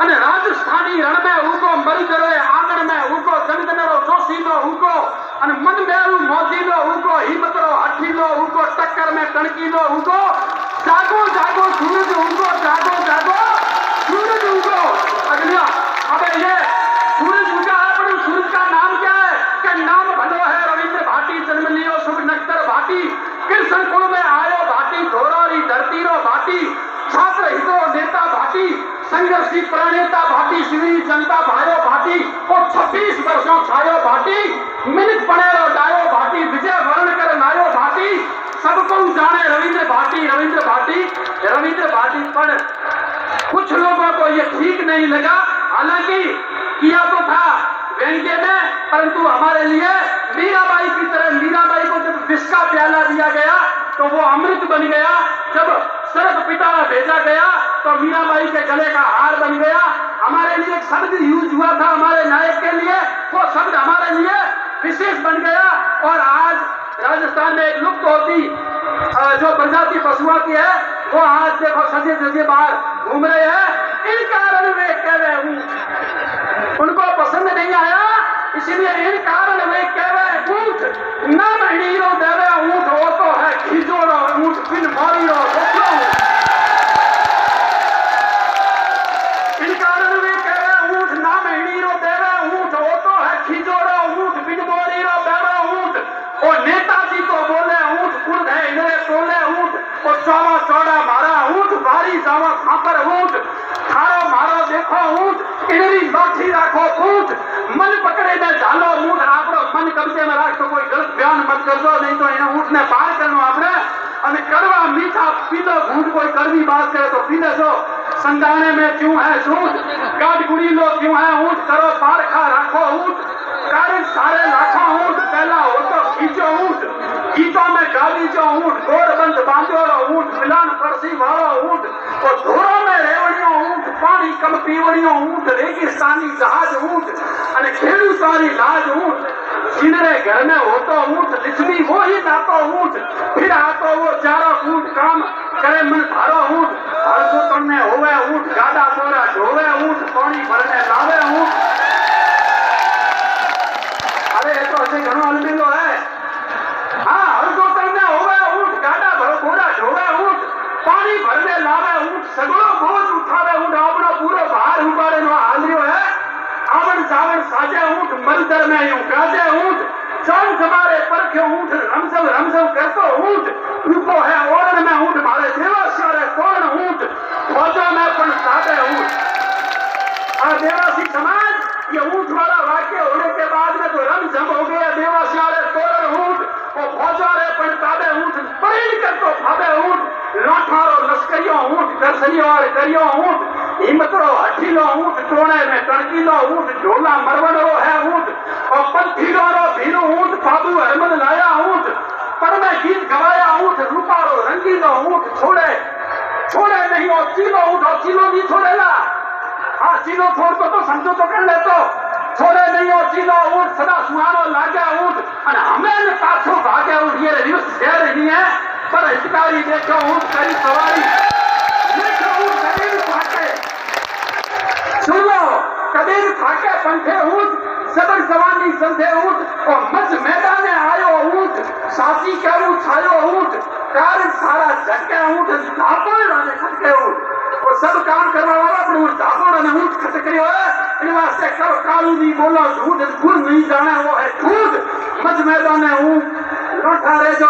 અને રાજસ્થાની રણ में उगो मरीजरो आंगण में उगो जंगनरो जोशीलो उगो અને મન મેળું મોજીલો ઉગો હિંમતરો હઠીલો ઉગો ટક્કર में કણકીલો ઉગો જાગો જાગो सूरज उगो जागो जागो सूरज उगो अगला अबे ये सूरज उगा है पर सूरज का नाम क्या है कि नाम भलो है रविंद्र भाटी जन्म लियो शुभ नक्षत्र भाटी कृष्ण कुल में आयो भाटी धोरारी धरती रो भाटी छात्र हितो नेता भाटी संघर्षी प्रणेता भाटी श्री जनता भायो भाटी और 26 वर्षों छायो भाटी मिनट पड़ेरो डायो भाटी विजय वर्ण कर लायो भाटी सबको जाने रविंद्र भाटी पर कुछ लोगों को ये ठीक नहीं लगा हालांकि किया तो था व्यंग्य में परंतु हमारे लिए मीराबाई की तरह मीराबाई को जब विष का प्याला दिया गया तो वो अमृत बन गया जब सर्प पिटारा भेजा गया तो मीराबाई के गले का हार बन गया हमारे लिए एक शब्द यूज हुआ था हमारे नायक के लिए वो शब्द हमारे लिए विशेष बन गया और आज राजस्थान में एक लुप्त होती जो प्रजाति पशुओं की है वो आज देखो सजे सजे बाहर घूम रहे हैं इन कारण वे कह रहे हूं उनको पसंद नहीं आया इसलिए इन कारण वे कह रहे ऊंट न महीरो दे रहे ऊंट वो तो है खिजोड़ो ऊंट बिन मारियो इन कारण वे कह रहे ऊंट न महीरो दे रहे ऊंट वो तो है खिजोड़ो ऊंट बिन मारियो बेड़ा ऊंट और नेताजी तो बोले ऊंट कुर्द है इन्हें बोले ऊंट और चौड़ा चौड़ा मारा ऊंट भारी जावा खापर ऊंट खारो मारो देखो ऊंट इनरी लाठी राखो ऊंट मन पकड़े ने झालो ऊंट आपरो मन कब्जे में राख तो कोई गलत बयान मत कर दो नहीं तो इन ऊंट ने पार करनो आपने અને કડવા મીઠા પીલો ઘૂંટ કોઈ કડવી बात करे तो पी लेजो संदाने में क्यों है झूठ गाढ़ गुड़ी लो क्यों है ऊंट करो पारखा राखो ऊंट कारण सारे लाखों ऊंट पहला हो तो खींचो ऊंट गीतों में गाली जो ऊंट गोरबंद बांधो ऊंट मिलान परसी वालो ऊंट और धोरों में रेवड़ियों ऊंट पानी कम पीवड़ियों ऊंट रेगिस्तानी जहाज ऊंट અને ખેડૂ તારી લાજ ऊंट जिनरे घर में हो तो ऊंट लिखनी वो ही नातो ऊंट फिर आतो वो चारो ऊंट काम करे मन थारो ऊंट हर को तमने होवे ऊंट गाड़ा बोरा ढोवे ऊंट पानी भरने लावे ऊंट अरे ये तो ऐसे घणो अलमीलो है हाँ हर को तमने होवे ऊंट गाड़ा बोरा ढोवे ऊंट पानी भरने लावे ऊंट सगळो बोझ उठावे ऊंट आपनो पूरो भार उबारे नो हालियो है आवण जावण साजे ऊंट मंदिर में यूं गाजे ऊंट चौन हमारे परखे ऊंट रमसम करतो ऊंट रूपो है ओरण में ऊंट मारे देवासी रे कोण ऊंट फौजों में पण सादे ऊंट और देवासी समाज ये ऊंट वाला वाक्य होने के बाद में तो रमसम हो गया देवासी रे कोण ऊंट और फौजों रे पण सादे ऊंट परिण करतो फादे ऊंट लाठारो लश्करियों ऊंट दर्शनियों और करियो ऊंट हिम्मतरो हठीलो ऊंट टोणे में कणकीलो ऊंट झोला मरवड़ो है ऊंट और पंथीलो रो भीरो ऊंट बाबू अहमद लाया ऊंट पर में गीत गवाया ऊंट रूपारो रंगीलो ऊंट छोड़े नहीं और चीलो ऊंट और चीलो नहीं छोड़ेला हाँ चीलो छोड़ तो समझो तो कर ले तो छोड़े नहीं और चीलो ऊंट सदा सुहानो लागे ऊंट और हमें पाछो भागे ऊंट ये रिवर्स शेर नहीं है पर हितकारी देखो ऊंट करी सवारी देखो ऊंट कबीर फाके सुन लो कबीर फाके पंखे ऊंट सबर जवानी संधे ऊंट और मच मैदान आयो ऊंट साथी करू छायो ऊंट कारण सारा झटके ऊंट धापड़ ने खटके ऊंट और सब काम करवा वाला पण ऊंट धापड़ ने ऊंट खटकरियो है इन वास्ते करो कालू नहीं बोलो झूठ गुण नहीं जाने वो है झूठ मच मैदान ऊंट लौटा रे जो